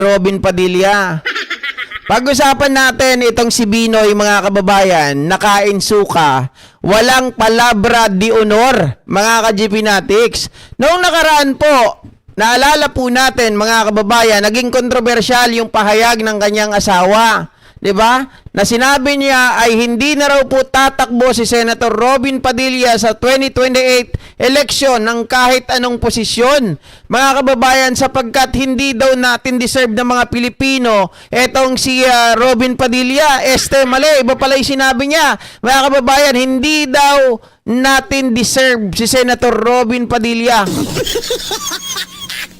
Robin Padilla. Pag-usapan natin itong si Binoy, mga kababayan, nakain suka, walang palabra di honor, mga ka-GPnatics. Noong nakaraan po, naalala po natin, mga kababayan, naging kontrobersyal yung pahayag ng kanyang asawa. 'Di ba? Na sinabi niya ay hindi na raw po tatakbo si Senator Robin Padilla sa 2028 election ng kahit anong posisyon. Mga kababayan, sapagkat hindi daw natin deserve ng mga Pilipino etong si Robin Padilla. Mali, iba pala yung sinabi niya. Mga kababayan, hindi daw natin deserve si Senator Robin Padilla.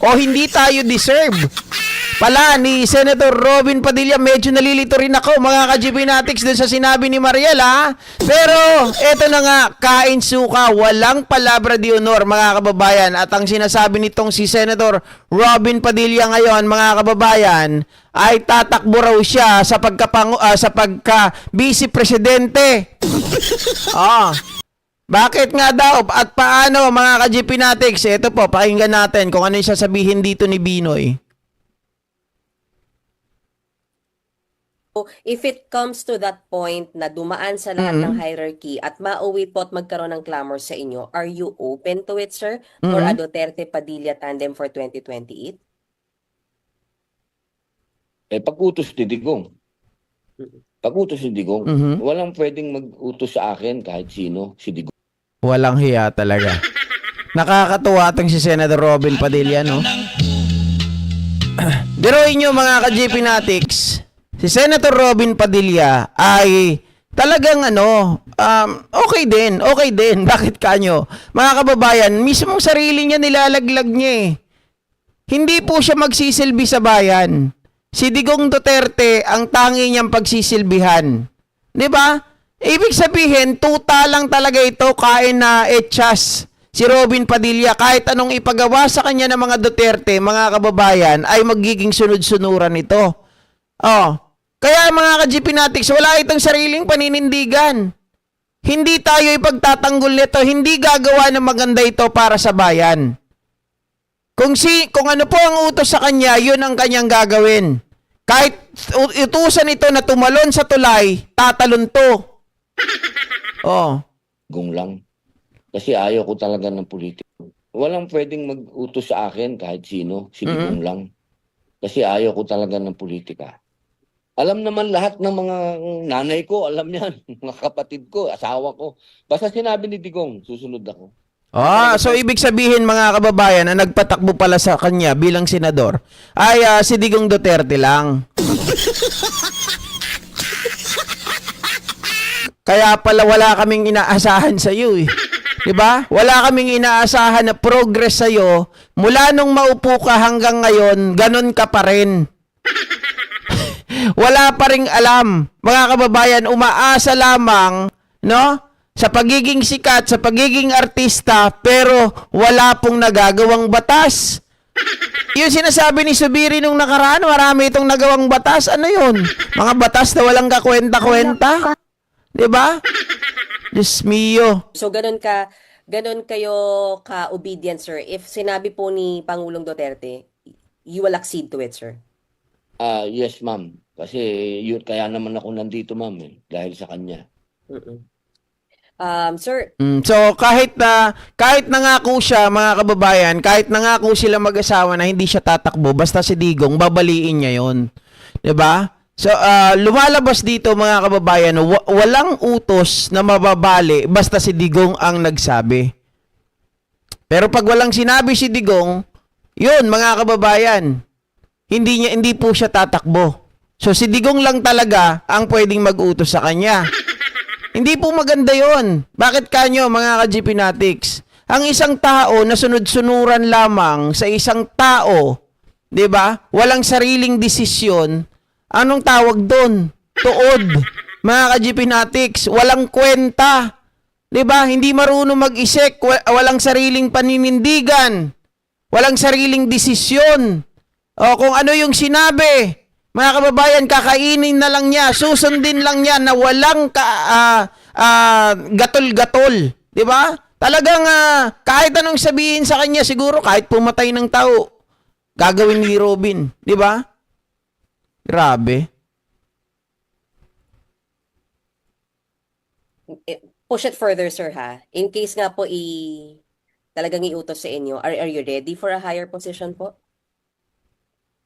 O hindi tayo deserve pala ni Senator Robin Padilla. Medyo nalilito rin ako, mga ka-GPnatics, dun sa sinabi ni Mariel, ha? Pero eto na nga, kain suka, walang palabra di honor, mga kababayan. At ang sinasabi nitong si Senator Robin Padilla ngayon, mga kababayan, ay tatakbo raw siya sa pagka-vice presidente. Bakit nga daw at paano, mga ka-GPnatics? Ito po, pakinggan natin kung ano yung sasabihin dito ni Binoy. If it comes to that point na dumaan sa lahat ng hierarchy at mauwi po at magkaroon ng clamor sa inyo, are you open to it, sir? For a Duterte-Padilla tandem for 2028? Pag-utos ni Digong. Pag-utos ni Digong. Walang pwedeng mag-utos sa akin kahit sino, si Digong. Walang hiya talaga. Nakakatuwa itong si Senator Robin Padilla, no? Biruin nyo, mga ka-GPnatics, si Senator Robin Padilla ay talagang okay din. Bakit kanyo? Mga kababayan, mismong sarili niya nilalaglag niya eh. Hindi po siya magsisilbi sa bayan. Si Digong Duterte ang tangi niyang pagsisilbihan. 'Di ba? Ibig sabihin, tuta lang talaga ito, kain na etchas. Si Robin Padilla, kahit anong ipagawa sa kanya ng mga Duterte, mga kababayan, ay magiging sunod-sunuran ito. Kaya mga ka-GPnatics, wala itong sariling paninindigan. Hindi tayo ipagtatanggol nito, hindi gagawa ng maganda ito para sa bayan. Kung ano po ang utos sa kanya, yun ang kanyang gagawin. Kahit utusan ito na tumalon sa tulay, tatalon to. Digong lang. Kasi ayaw ko talaga ng politiko. Walang pwedeng mag-utos sa akin kahit sino, si Digong lang. Kasi ayaw ko talaga ng politika. Alam naman lahat ng mga nanay ko, alam yan, mga kapatid ko, asawa ko. Basta sinabi ni Digong, susunod ako. So ibig sabihin, mga kababayan, na nagpatakbo pala sa kanya bilang senador ay si Digong Duterte lang. Kaya pala wala kaming inaasahan sa iyo eh. 'Di ba? Wala kaming inaasahan na progress sa iyo mula nung maupo ka hanggang ngayon, ganun ka pa rin. Wala pa ring alam. Mga kababayan, umaasa lamang, no? Sa pagiging sikat, sa pagiging artista, pero wala pong nagagawang batas. Yung sinasabi ni Subiri nung nakaraan, marami itong nagawang batas. Ano yun? Mga batas na walang kakwenta-kwenta. 'Di ba? Diyos mio. So ganun kayo ka-obedient, sir. If sinabi po ni Pangulong Duterte, you will accede to it, sir? Yes, ma'am. Kasi yun, kaya naman ako nandito, ma'am, dahil sa kanya. Sir, So kahit nangako siya, mga kababayan, kahit nangako sila mag-asawa na hindi siya tatakbo, basta si Digong, babaliin niya 'yon. 'Di ba? So lumalabas dito, mga kababayan, walang utos na mababali basta si Digong ang nagsabi. Pero pag walang sinabi si Digong, 'yun, mga kababayan, hindi po siya tatakbo. So si Digong lang talaga ang pwedeng mag-utos sa kanya. Hindi po maganda yon. Bakit kanyo, mga ka-GPnatics? Ang isang tao na sunod-sunuran lamang sa isang tao, 'di ba? Walang sariling desisyon. Anong tawag doon? Tuod. Mga ka-GPnatics, walang kwenta. 'Di ba? Hindi marunong mag-isip, walang sariling paninindigan. Walang sariling desisyon. Kung ano yung sinabi, mga kababayan, kakainin na lang niya, susundin lang niya na walang gatol-gatol. 'Di ba? Talagang kahit anong sabihin sa kanya, siguro kahit pumatay ng tao, gagawin ni Robin, 'di ba? Grabe. Push it further, sir, ha? In case nga po talagang iutos sa inyo, are you ready for a higher position po?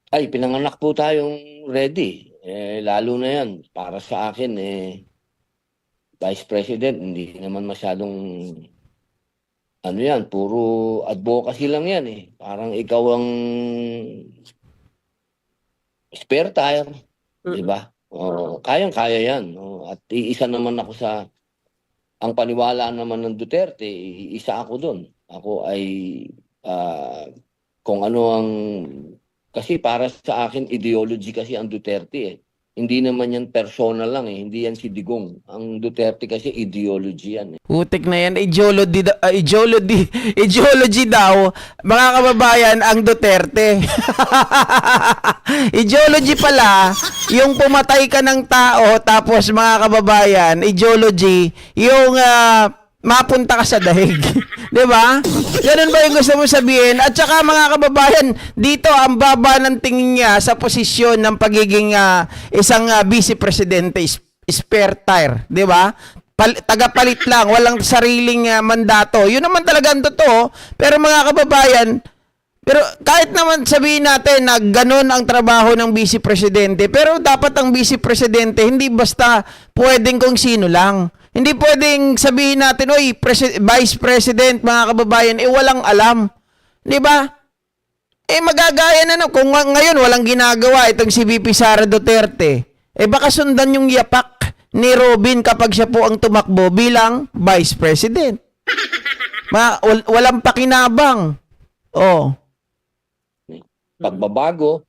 Ay, pinanganak po tayong ready. Lalo na yan, para sa akin, Vice President, hindi naman masyadong, ano yan, puro advocacy lang yan eh. Parang ikaw ang spare tire, di ba? Kayang-kaya yan. At iisa naman ako ang paniwala naman ng Duterte, isa ako doon. Ako ay, kung ano ang, kasi para sa akin, ideology kasi ang Duterte eh. Hindi naman yan personal lang eh. Hindi yan si Digong. Ang Duterte kasi ideology yan eh. Putik na yan. Ideology daw. Mga kababayan, ang Duterte. Ideology pala, yung pumatay ka ng tao, tapos mga kababayan, ideology, yung mapunta ka sa dahig. Diba? Ganun ba yung gusto mo sabihin? At saka mga kababayan, dito ang baba ng tingin niya sa posisyon ng pagiging isang vice presidente, spare tire. Diba? Tagapalit lang, walang sariling mandato. Yun naman talaga ang totoo. Pero mga kababayan, pero kahit naman sabihin natin na ganun ang trabaho ng vice presidente, pero dapat ang vice presidente hindi basta pwedeng kung sino lang. Hindi pwedeng sabihin natin, oy, Vice President, mga kababayan, walang alam. Di ba? Magagaya na kung ngayon walang ginagawa itong si VP Sara Duterte. Baka sundan yung yapak ni Robin kapag siya po ang tumakbo bilang Vice President. Walang pakinabang. Oh. Pagbabago,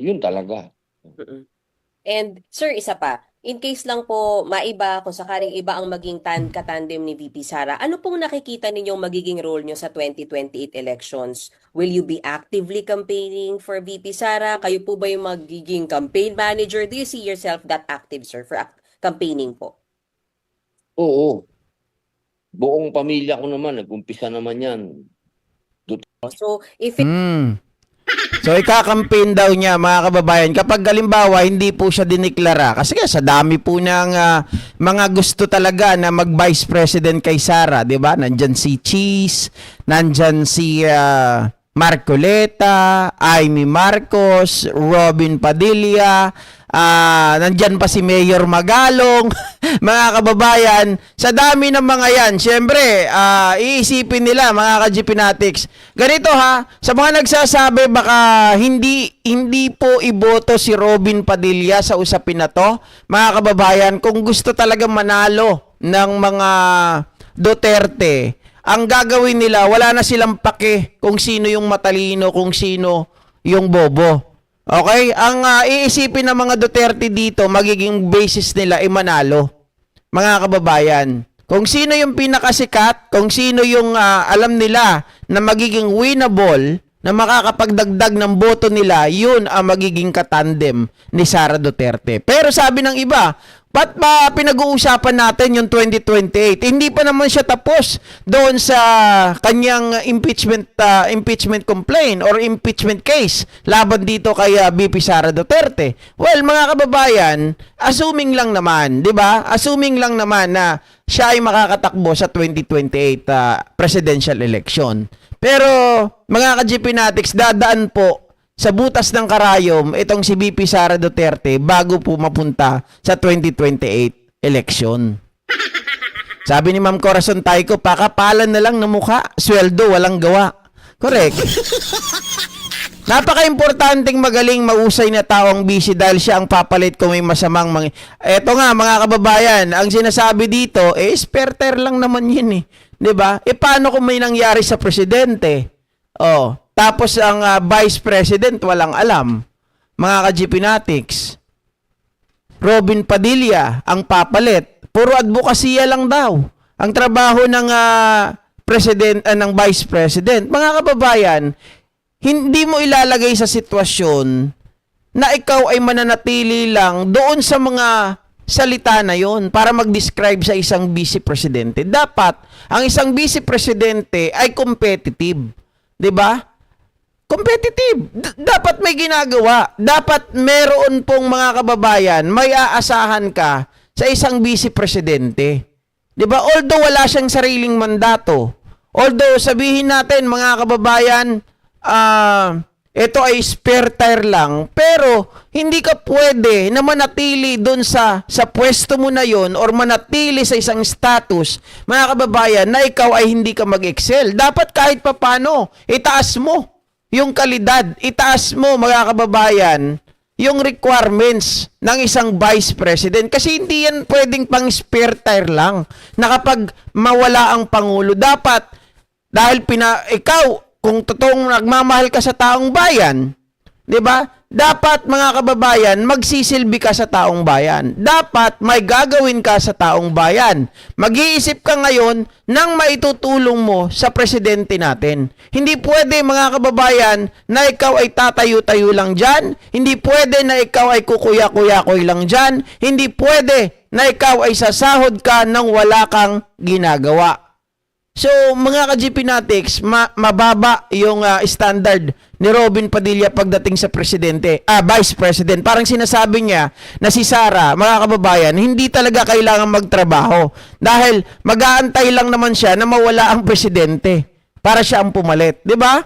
yun talaga. And sir, isa pa, in case lang po maiba, kung sakaling iba ang maging katandem ni VP Sara, ano pong nakikita ninyong magiging role nyo sa 2028 elections? Will you be actively campaigning for VP Sara? Kayo po ba yung magiging campaign manager? Do you see yourself that active, sir, for campaigning po? Oo. Buong pamilya ko naman, nag-umpisa naman yan. So, if So, ikakampaign daw niya, mga kababayan, kapag halimbawa hindi po siya diniklara. Kasi sa dami po ng mga gusto talaga na mag-vice president kay Sara, di ba? Nandyan si Cheese, nandyan si Marcoleta, Amy Marcos, Robin Padilla, nandyan pa si Mayor Magalong. Mga kababayan, sa dami ng mga yan, syempre, iisipin nila, mga ka-GPnatics. Ganito ha, sa mga nagsasabi baka hindi po iboto si Robin Padilla sa usapin na to, mga kababayan, kung gusto talaga manalo ng mga Duterte, ang gagawin nila, wala na silang pake kung sino yung matalino, kung sino yung bobo. Okay? Ang iisipin ng mga Duterte dito, magiging basis nila ay manalo. Mga kababayan, kung sino yung pinakasikat, kung sino yung alam nila na magiging winnable, na makakapagdagdag ng boto nila, yun ang magiging katandem ni Sara Duterte. Pero sabi ng iba, ba't ba pinag-uusapan natin yung 2028? Hindi pa naman siya tapos doon sa kanyang impeachment complaint or impeachment case laban dito kay VP Sara Duterte. Well, mga kababayan, assuming lang naman, 'di ba? Assuming lang naman na siya ay makakatakbo sa 2028 presidential election. Pero mga ka-GPnatics, dadaan po sa butas ng karayom itong si VP Sara Duterte bago po mapunta sa 2028 election. Sabi ni Ma'am Corazon Tayco, pakapalan na lang ng mukha, sweldo, walang gawa. Correct. Napaka-importanting magaling, mausay na tao ang busy dahil siya ang papalit kung may masamang Eto nga, mga kababayan, ang sinasabi dito, spare tire lang naman yun eh. 'Di ba? Paano kung may nangyari sa presidente? Oh, tapos ang vice president walang alam. Mga ka-GPnatics. Robin Padilla ang papalit. Puro advokasya lang daw ang trabaho ng president ng vice president. Mga kababayan, hindi mo ilalagay sa sitwasyon na ikaw ay mananatili lang doon sa mga salita na yon para mag-describe sa isang vice presidente. Dapat ang isang vice presidente ay competitive, 'di ba? competitive. Dapat may ginagawa. Dapat meron pong mga kababayan, may aasahan ka sa isang vice presidente. 'Di ba? Although wala siyang sariling mandato. Although sabihin natin mga kababayan, ito ay spare tire lang, pero hindi ka pwede na manatili doon sa pwesto mo na yon or manatili sa isang status, mga kababayan, na ikaw ay hindi ka mag-excel. Dapat kahit papano, itaas mo yung kalidad, itaas mo, mga kababayan, yung requirements ng isang vice president. Kasi hindi yan pwedeng pang spare tire lang na kapag mawala ang Pangulo. Dapat, dahil ikaw, kung totoong nagmamahal ka sa taong bayan, 'di ba? Dapat mga kababayan, magsisilbi ka sa taong bayan. Dapat may gagawin ka sa taong bayan. Mag-iisip ka ngayon ng maitutulong mo sa presidente natin. Hindi pwede mga kababayan na ikaw ay tatayo-tayo lang diyan. Hindi pwede na ikaw ay kukuya-kuya-kuy lang diyan. Hindi pwede na ikaw ay sasahod ka nang wala kang ginagawa. So, mga ka-GPnatics, mababa yung standard ni Robin Padilla pagdating sa vice president. Parang sinasabi niya na si Sara, mga kababayan, hindi talaga kailangan magtrabaho dahil mag-aantay lang naman siya na mawala ang presidente para siya ang pumalit. 'Di ba?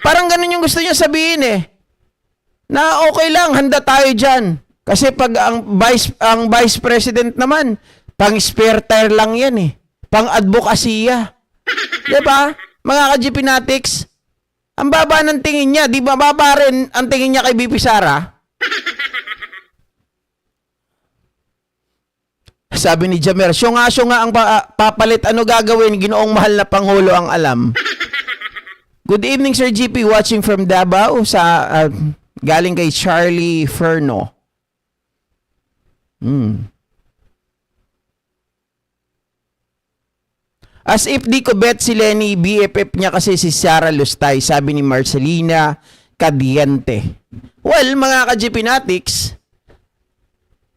Parang ganun yung gusto niya sabihin na okay lang, handa tayo dyan. Kasi pag ang vice president naman, pang spare tire lang yan pang-advokasya. Diba? Mga ka-GPnatics, ang baba ng tingin niya. Di ba baba rin ang tingin niya kay BP Sara? Sabi ni Jamer, siya nga ang papalit. Ano gagawin? Ginoong mahal na Pangulo ang alam. Good evening, Sir GP. Watching from Davao. Galing kay Charlie Ferno. As if di ko bet si Lenny, BFF niya kasi si Sara Lustay, sabi ni Marcelina Cadiente. Well, mga ka-GPnatics,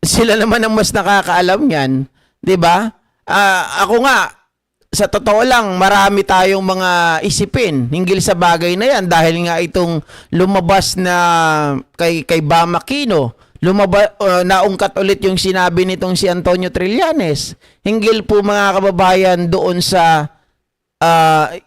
sila naman ang mas nakakaalam yan. 'Di ba? Ako nga, sa totoo lang, marami tayong mga isipin hinggil sa bagay na yan dahil nga itong lumabas na kay Bam Aquino, naungkat ulit yung sinabi nitong si Antonio Trillanes. Hinggil po mga kababayan doon sa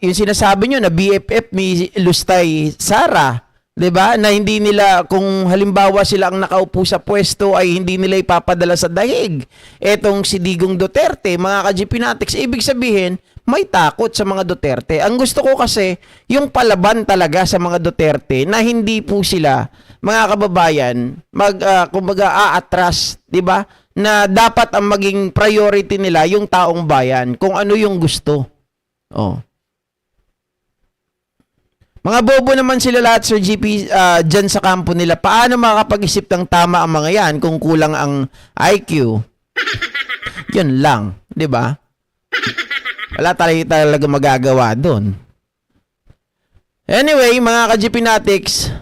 yung sinasabi nyo na BFF ni Lustay Sara, 'di ba? Na hindi nila, kung halimbawa sila ang nakaupo sa pwesto ay hindi nila ipapadala sa dahig. Etong si Digong Duterte, mga ka-GPnatics, ibig sabihin may takot sa mga Duterte. Ang gusto ko kasi yung palaban talaga sa mga Duterte na hindi po sila, mga kababayan, kumbaga aatras, 'di ba? Na dapat ang maging priority nila yung taong bayan, kung ano yung gusto. Mga bobo naman sila lahat, Sir GP, dyan sa kampo nila. Paano makakapag-isip ng tama ang mga yan kung kulang ang IQ? Yun lang, 'di ba? Wala talaga magagawa doon. Anyway, mga ka-GPnatics,